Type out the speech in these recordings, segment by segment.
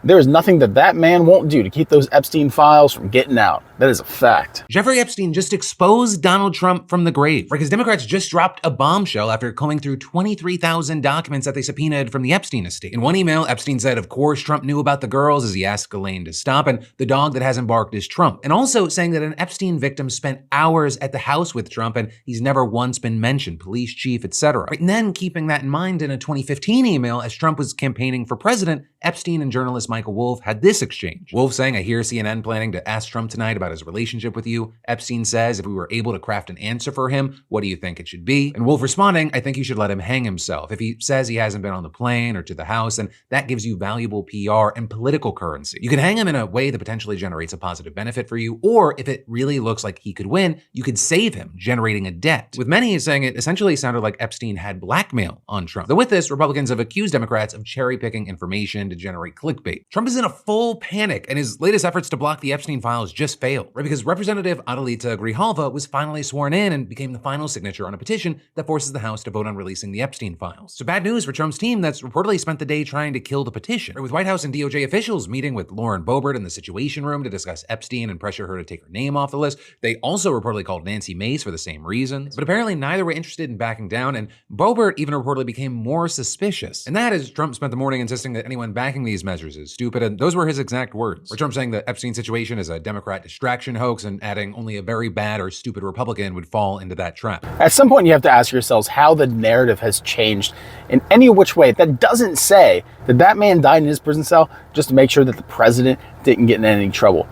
There is nothing that that man won't do to keep those Epstein files from getting out. That is a fact. Jeffrey Epstein just exposed Donald Trump from the grave, because Democrats just dropped a bombshell after combing through 23,000 documents that they subpoenaed from the Epstein estate. In one email, Epstein said, of course, Trump knew about the girls as he asked Ghislaine to stop, and the dog that hasn't barked is Trump. And also saying that an Epstein victim spent hours at the house with Trump and he's never once been mentioned, police chief, etc. And then keeping that in mind, in a 2015 email, as Trump was campaigning for president, Epstein and journalist Michael Wolff had this exchange. Wolff saying, I hear CNN planning to ask Trump tonight about his relationship with you. Epstein says, if we were able to craft an answer for him, what do you think it should be? And Wolff responding, I think you should let him hang himself. If he says he hasn't been on the plane or to the house, then that gives you valuable PR and political currency. You can hang him in a way that potentially generates a positive benefit for you, or if it really looks like he could win, you could save him, generating a debt. With many saying it essentially sounded like Epstein had blackmail on Trump. Though with this, Republicans have accused Democrats of cherry-picking information to generate clickbait. Trump is in a full panic, and his latest efforts to block the Epstein files just failed, right? Because Representative Adelita Grijalva was finally sworn in and became the final signature on a petition that forces the House to vote on releasing the Epstein files. So bad news for Trump's team that's reportedly spent the day trying to kill the petition, with White House and DOJ officials meeting with Lauren Boebert in the Situation Room to discuss Epstein and pressure her to take her name off the list. They also reportedly called Nancy Mace for the same reasons, but apparently neither were interested in backing down, and Boebert even reportedly became more suspicious. And that is, Trump spent the morning insisting that anyone backing these measures is stupid, and those were his exact words. Or Trump saying the Epstein situation is a Democrat distraction hoax, and adding only a very bad or stupid Republican would fall into that trap. At some point, you have to ask yourselves how the narrative has changed in any which way that doesn't say that that man died in his prison cell just to make sure that the president didn't get in any trouble.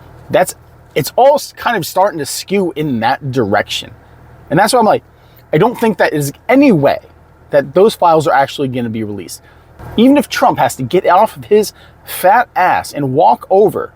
It's all kind of starting to skew in that direction. And that's why I'm like, I don't think that is any way that those files are actually going to be released. Even if Trump has to get off of his fat ass and walk over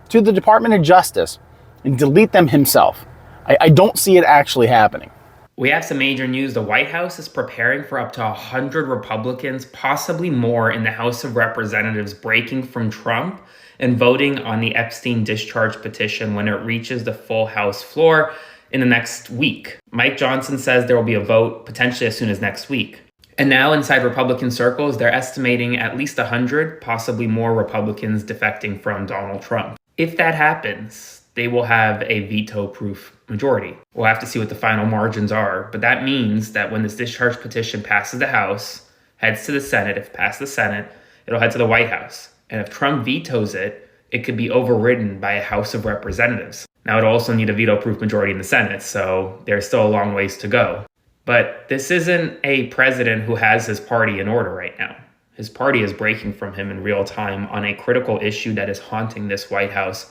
to the Department of Justice and delete them himself, I don't see it actually happening. We have some major news. The White House is preparing for up to 100 Republicans, possibly more, in the House of Representatives breaking from Trump and voting on the Epstein discharge petition when it reaches the full House floor in the next week. Mike Johnson says there will be a vote potentially as soon as next week. And now inside Republican circles, they're estimating at least 100, possibly more, Republicans defecting from Donald Trump. If that happens, they will have a veto-proof majority. We'll have to see what the final margins are, but that means that when this discharge petition passes the House, heads to the Senate, if passed the Senate, it'll head to the White House. And if Trump vetoes it, it could be overridden by a House of Representatives. Now, it'll also need a veto-proof majority in the Senate, so there's still a long ways to go. But this isn't a president who has his party in order right now. His party is breaking from him in real time on a critical issue that is haunting this White House.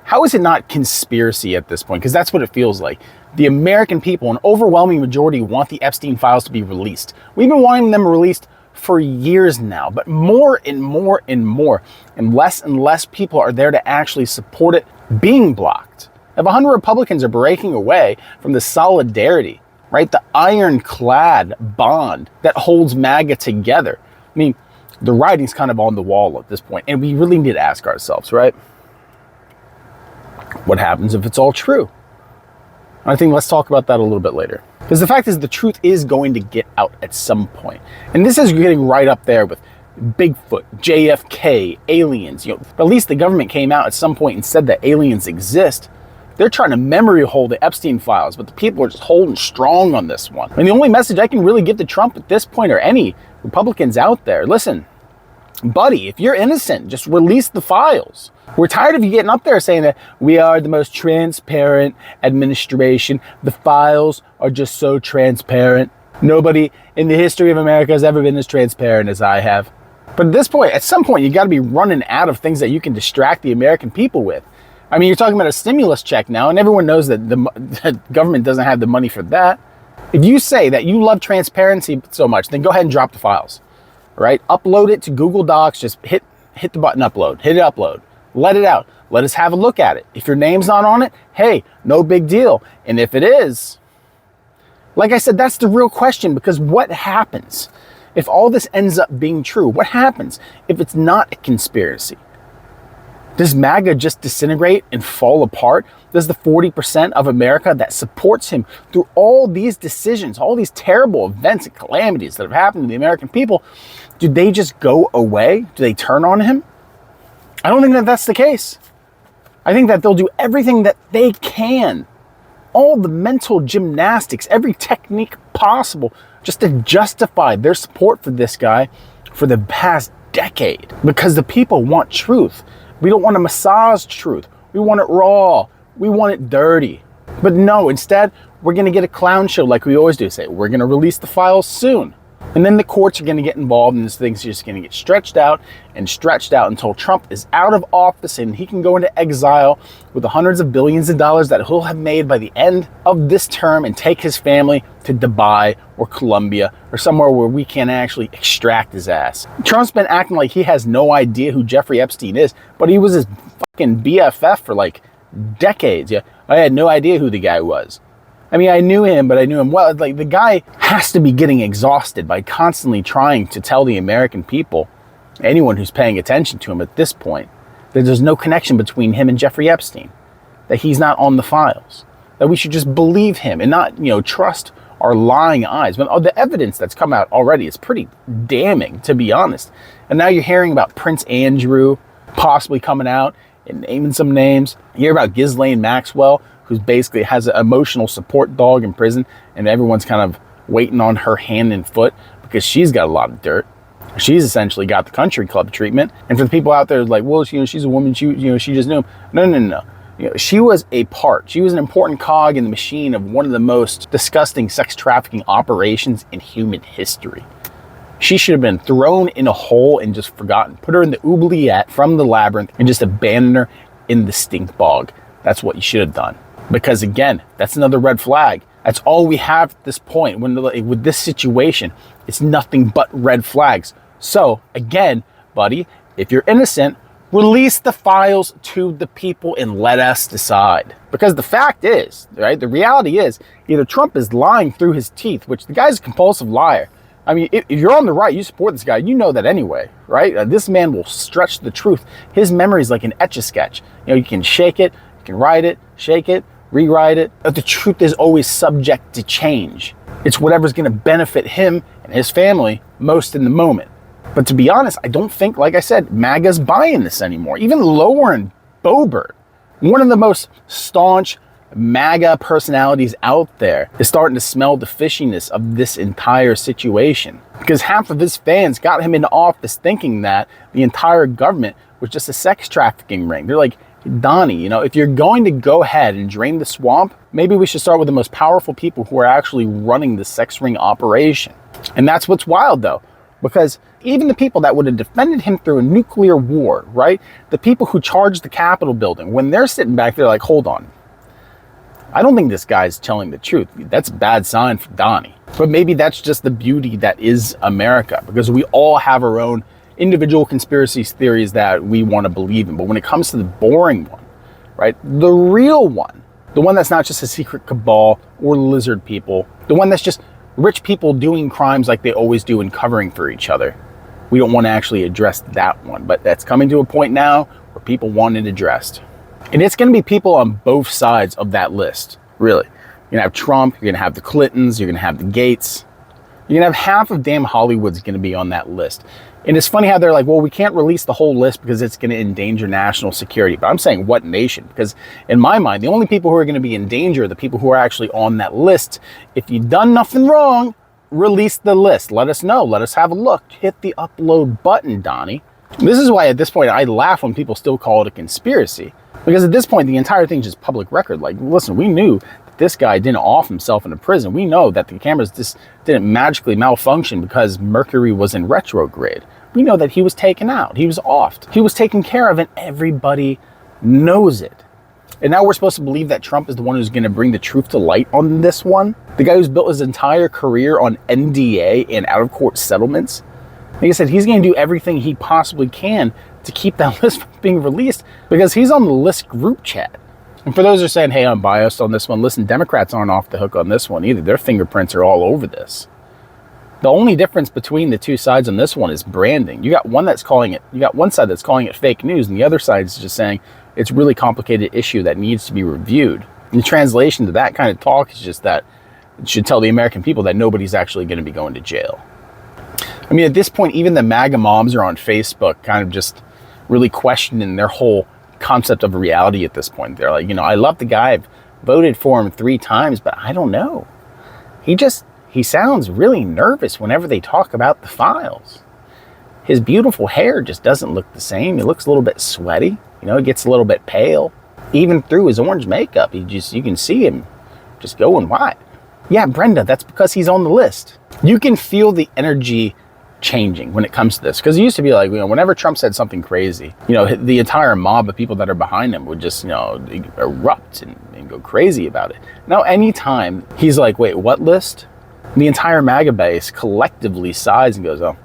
How is it not conspiracy at this point? Because that's what it feels like. The American people, an overwhelming majority, want the Epstein files to be released. We've been wanting them released for years now, but more and more and more, and less people are there to actually support it being blocked. If 100 Republicans are breaking away from the solidarity, right, the ironclad bond that holds MAGA together, I mean, the writing's kind of on the wall at this point, and we really need to ask ourselves, right? What happens if it's all true? I think let's talk about that a little bit later. Because the fact is, the truth is going to get out at some point. And this is getting right up there with Bigfoot, JFK, aliens. But at least the government came out at some point and said that aliens exist. They're trying to memory hold the Epstein files, but the people are just holding strong on this one. And the only message I can really give to Trump at this point, or any Republicans out there, listen, buddy, if you're innocent, just release the files. We're tired of you getting up there saying that we are the most transparent administration. The files are just so transparent. Nobody in the history of America has ever been as transparent as I have. But at this point, at some point, you got to be running out of things that you can distract the American people with. I mean, you're talking about a stimulus check now, and everyone knows that the government doesn't have the money for that. If you say that you love transparency so much, then go ahead and drop the files, right? Upload it to Google Docs. Just hit the button upload. Hit it upload. Let it out. Let us have a look at it. If your name's not on it, hey, no big deal. And if it is, like I said, that's the real question, because what happens if all this ends up being true? What happens if it's not a conspiracy? Does MAGA just disintegrate and fall apart? Does the 40% of America that supports him through all these decisions, all these terrible events and calamities that have happened to the American people, do they just go away? Do they turn on him? I don't think that that's the case. I think that they'll do everything that they can, all the mental gymnastics, every technique possible, just to justify their support for this guy for the past decade. Because the people want truth. We don't want to massage truth. We want it raw. We want it dirty. But no, instead, we're going to get a clown show like we always do. Say, we're going to release the files soon. And then the courts are going to get involved, and this thing's just going to get stretched out until Trump is out of office and he can go into exile with the hundreds of billions of dollars that he'll have made by the end of this term and take his family to Dubai or Colombia or somewhere where we can't actually extract his ass. Trump's been acting like he has no idea who Jeffrey Epstein is, but he was his fucking BFF for like decades. Yeah, I had no idea who the guy was. I mean, I knew him, but I knew him well. Like, the guy has to be getting exhausted by constantly trying to tell the American people, anyone who's paying attention to him at this point, that there's no connection between him and Jeffrey Epstein, that he's not on the files, that we should just believe him and not, trust our lying eyes. But the evidence that's come out already is pretty damning, to be honest. And now you're hearing about Prince Andrew possibly coming out and naming some names. You hear about Ghislaine Maxwell, who basically has an emotional support dog in prison, and everyone's kind of waiting on her hand and foot because she's got a lot of dirt. She's essentially got the country club treatment. And for the people out there like, well, she's a woman, she just knew him. No. She was an important cog in the machine of one of the most disgusting sex trafficking operations in human history. She should have been thrown in a hole and just forgotten. Put her in the oubliette from the labyrinth and just abandon her in the stink bog. That's what you should have done. Because again, that's another red flag. That's all we have at this point. With this situation, it's nothing but red flags. So again, buddy, if you're innocent, release the files to the people and let us decide. Because the fact is, right, the reality is, either Trump is lying through his teeth, which the guy's a compulsive liar. I mean, if you're on the right, you support this guy, you know that anyway, right? This man will stretch the truth. His memory is like an Etch-a-Sketch. You can shake it, you can write it, shake it, rewrite it. But the truth is always subject to change. It's whatever's going to benefit him and his family most in the moment. But to be honest, I don't think, like I said, MAGA's buying this anymore. Even Lauren Boebert, one of the most staunch MAGA personalities out there, is starting to smell the fishiness of this entire situation. Because half of his fans got him into office thinking that the entire government was just a sex trafficking ring. They're like, Donnie, if you're going to go ahead and drain the swamp, maybe we should start with the most powerful people who are actually running the sex ring operation. And that's what's wild, though, because even the people that would have defended him through a nuclear war, right? The people who charged the Capitol building, when they're sitting back there like, hold on, I don't think this guy's telling the truth. That's a bad sign for Donnie. But maybe that's just the beauty that is America, because we all have our own individual conspiracy theories that we want to believe in. But when it comes to the boring one, right, the real one, the one that's not just a secret cabal or lizard people, the one that's just rich people doing crimes like they always do and covering for each other, we don't want to actually address that one. But that's coming to a point now where people want it addressed. And it's going to be people on both sides of that list, really. You're going to have Trump, you're going to have the Clintons, you're going to have the Gates. You're going to have half of damn Hollywood's going to be on that list. And it's funny how they're like, well, we can't release the whole list because it's going to endanger national security. But I'm saying what nation? Because in my mind, the only people who are going to be in danger are the people who are actually on that list. If you've done nothing wrong, release the list. Let us know. Let us have a look. Hit the upload button, Donnie. This is why at this point I laugh when people still call it a conspiracy. Because at this point, the entire thing is just public record. Like, listen, we knew that this guy didn't off himself in a prison. We know that the cameras just didn't magically malfunction because Mercury was in retrograde. We know that he was taken out. He was offed. He was taken care of, and everybody knows it. And now we're supposed to believe that Trump is the one who's going to bring the truth to light on this one? The guy who's built his entire career on NDA and out-of-court settlements? Like I said, he's going to do everything he possibly can to keep that list from being released because he's on the list group chat. And for those who are saying, hey, I'm biased on this one, listen, Democrats aren't off the hook on this one either. Their fingerprints are all over this. The only difference between the two sides on this one is branding. You got one side that's calling it fake news, and the other side is just saying it's a really complicated issue that needs to be reviewed. And the translation to that kind of talk is just that it should tell the American people that nobody's actually going to be going to jail. I mean, at this point, even the MAGA moms are on Facebook kind of just really questioning their whole concept of reality at this point. They're like, I love the guy. I've voted for him 3 times, but I don't know. He sounds really nervous whenever they talk about the files. His beautiful hair just doesn't look the same. He looks a little bit sweaty. He gets a little bit pale. Even through his orange makeup, you can see him just going white. Yeah, Brenda, that's because he's on the list. You can feel the energy changing when it comes to this. Because it used to be like, whenever Trump said something crazy, the entire mob of people that are behind him would just, erupt and go crazy about it. Now, anytime he's like, wait, what list? The entire MAGA base collectively sighs and goes, oh,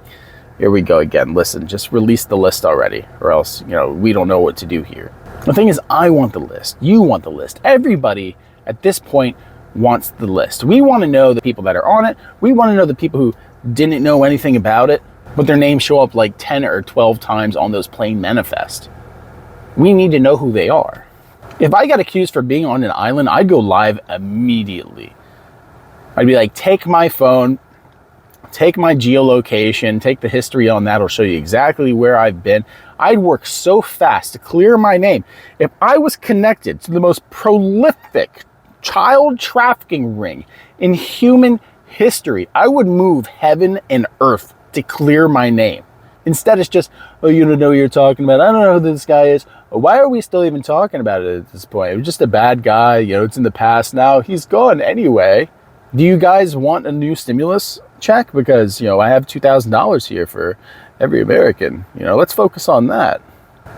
here we go again. Listen, just release the list already, or else, we don't know what to do here. The thing is, I want the list. You want the list. Everybody at this point wants the list. We want to know the people that are on it. We want to know the people who didn't know anything about it, but their names show up like 10 or 12 times on those plain manifest. We need to know who they are. If I got accused for being on an island, I'd go live immediately. I'd be like, take my phone, take my geolocation, take the history on that. It'll show you exactly where I've been. I'd work so fast to clear my name. If I was connected to the most prolific child trafficking ring in human history, I would move heaven and earth to clear my name. Instead, it's just, oh, you don't know what you're talking about. I don't know who this guy is. Why are we still even talking about it at this point? It was just a bad guy. It's in the past now. He's gone anyway. Do you guys want a new stimulus check? Because, I have $2,000 here for every American. Let's focus on that.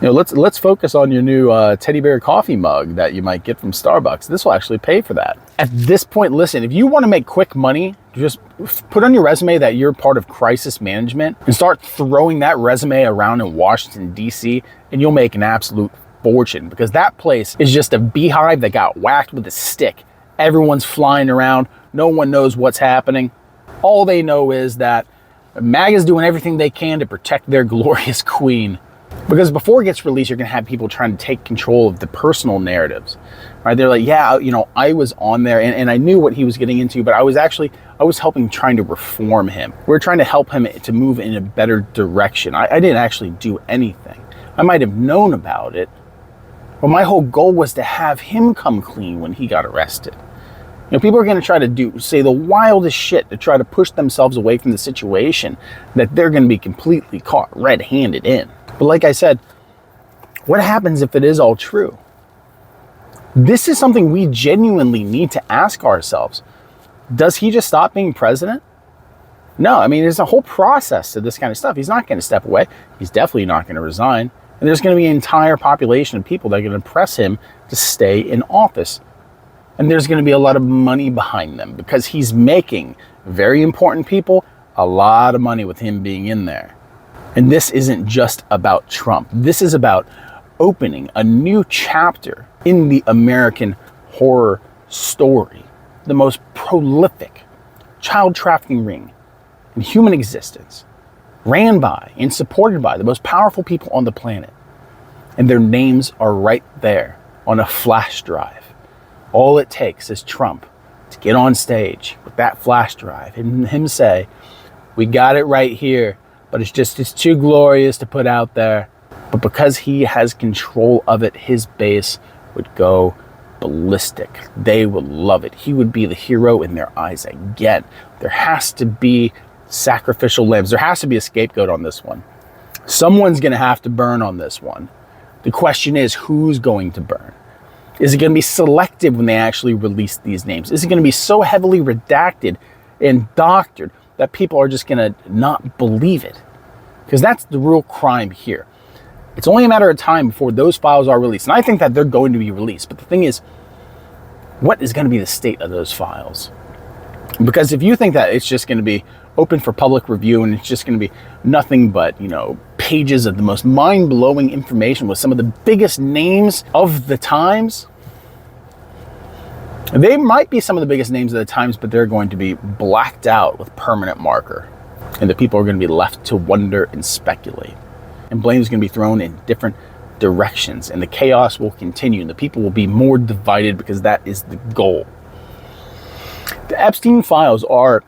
Let's focus on your new teddy bear coffee mug that you might get from Starbucks. This will actually pay for that. At this point, listen, if you want to make quick money, just put on your resume that you're part of crisis management and start throwing that resume around in Washington, D.C., and you'll make an absolute fortune, because that place is just a beehive that got whacked with a stick. Everyone's flying around. No one knows what's happening. All they know is that MAGA's doing everything they can to protect their glorious queen. Because before it gets released, you're going to have people trying to take control of the personal narratives, right? They're like, yeah, I was on there and I knew what he was getting into, but I was helping, trying to reform him. We're trying to help him to move in a better direction. I didn't actually do anything. I might have known about it, but my whole goal was to have him come clean when he got arrested. People are going to try to say the wildest shit to try to push themselves away from the situation that they're going to be completely caught red-handed in. But like I said, what happens if it is all true? This is something we genuinely need to ask ourselves. Does he just stop being president? No, there's a whole process to this kind of stuff. He's not going to step away. He's definitely not going to resign. And there's going to be an entire population of people that are going to press him to stay in office. And there's going to be a lot of money behind them because he's making very important people a lot of money with him being in there. And this isn't just about Trump. This is about opening a new chapter in the American horror story. The most prolific child trafficking ring in human existence, ran by and supported by the most powerful people on the planet. And their names are right there on a flash drive. All it takes is Trump to get on stage with that flash drive and him say, we got it right here, but it's too glorious to put out there. But because he has control of it, his base would go ballistic. They would love it. He would be the hero in their eyes again. There has to be sacrificial lambs. There has to be a scapegoat on this one. Someone's going to have to burn on this one. The question is, who's going to burn? Is it going to be selective when they actually release these names? Is it going to be so heavily redacted and doctored that people are just going to not believe it? Because that's the real crime here. It's only a matter of time before those files are released. And I think that they're going to be released. But the thing is, what is going to be the state of those files? Because if you think that it's just going to be open for public review and it's just going to be nothing but, pages of the most mind-blowing information with some of the biggest names of the times, They might be some of the biggest names of the times, but they're going to be blacked out with permanent marker. And the people are going to be left to wonder and speculate. And blame is going to be thrown in different directions. And the chaos will continue. And the people will be more divided because that is the goal. The Epstein Files are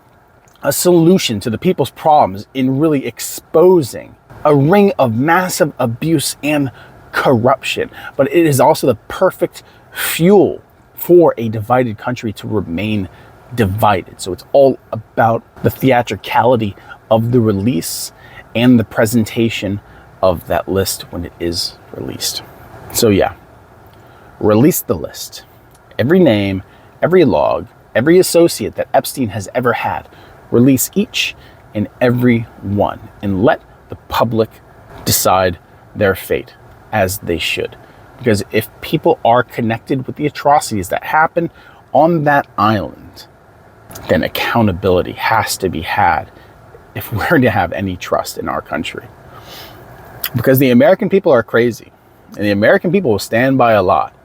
a solution to the people's problems in really exposing a ring of massive abuse and corruption. But it is also the perfect fuel for a divided country to remain divided. So it's all about the theatricality of the release and the presentation of that list when it is released. So yeah, release the list. Every name, every log, every associate that Epstein has ever had. Release each and every one and let the public decide their fate, as they should. Because if people are connected with the atrocities that happen on that island, then accountability has to be had if we're to have any trust in our country. Because the American people are crazy, and the American people will stand by a lot.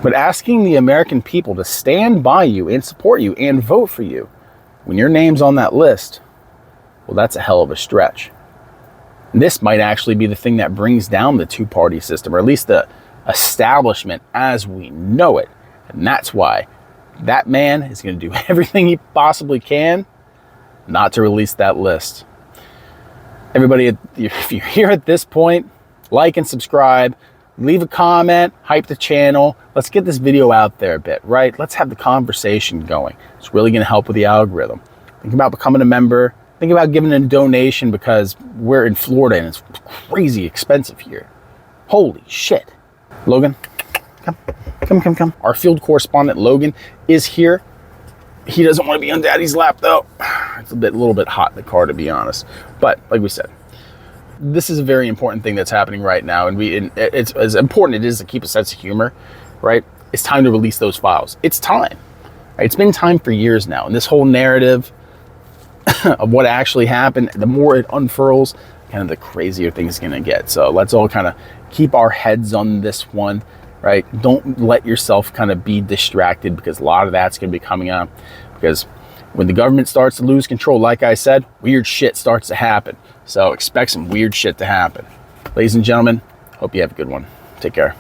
But asking the American people to stand by you and support you and vote for you when your name's on that list, well, that's a hell of a stretch. This might actually be the thing that brings down the two-party system, or at least the establishment as we know it. And that's why that man is going to do everything he possibly can not to release that list. Everybody, if you're here at this point, like and subscribe, leave a comment, hype the channel. Let's get this video out there a bit, right? Let's have the conversation going. It's really going to help with the algorithm. Think about becoming a member. Think about giving a donation, because we're in Florida and it's crazy expensive here. Holy shit. Logan, come. Our field correspondent, Logan, is here. He doesn't want to be on Daddy's lap, though. It's a little bit hot in the car, to be honest. But like we said, this is a very important thing that's happening right now. And it's as important it is to keep a sense of humor, right? It's time to release those files. It's time. Right? It's been time for years now. And this whole narrative of what actually happened, the more it unfurls, kind of the crazier things going to get. So let's all kind of keep our heads on this one, right? Don't let yourself kind of be distracted, because a lot of that's going to be coming up. Because when the government starts to lose control, like I said, weird shit starts to happen. So expect some weird shit to happen. Ladies and gentlemen, hope you have a good one. Take care.